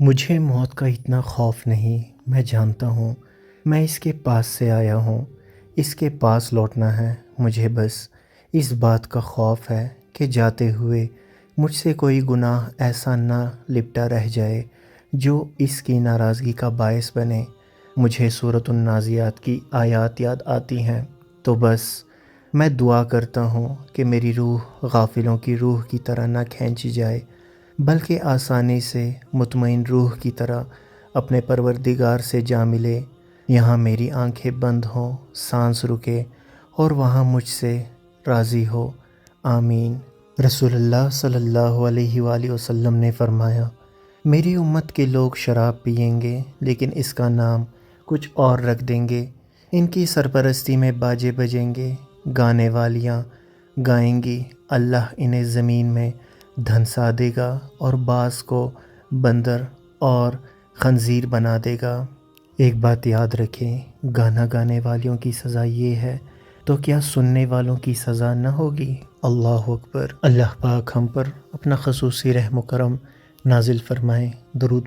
مجھے موت کا اتنا خوف نہیں، میں جانتا ہوں میں اس کے پاس سے آیا ہوں، اس کے پاس لوٹنا ہے۔ مجھے بس اس بات کا خوف ہے کہ جاتے ہوئے مجھ سے کوئی گناہ ایسا نہ لپٹا رہ جائے جو اس کی ناراضگی کا باعث بنے۔ مجھے سورۃ النازعات کی آیات یاد آتی ہیں تو بس میں دعا کرتا ہوں کہ میری روح غافلوں کی روح کی طرح نہ کھینچی جائے، بلکہ آسانی سے مطمئن روح کی طرح اپنے پروردگار سے جا ملے۔ یہاں میری آنکھیں بند ہوں، سانس رکے اور وہاں مجھ سے راضی ہو۔ آمین۔ رسول اللہ صلی اللہ علیہ وآلہ وسلم نے فرمایا، میری امت کے لوگ شراب پئیں گے لیکن اس کا نام کچھ اور رکھ دیں گے۔ ان کی سرپرستی میں باجے بجیں گے، گانے والیاں گائیں گی، اللہ انہیں زمین میں دھنسا دے گا اور بعض کو بندر اور خنزیر بنا دے گا۔ ایک بات یاد رکھیں، گانا گانے والوں کی سزا یہ ہے تو کیا سننے والوں کی سزا نہ ہوگی؟ اللہ اکبر۔ اللہ پاک ہم پر اپنا خصوصی رحم و کرم نازل فرمائیں۔ درود۔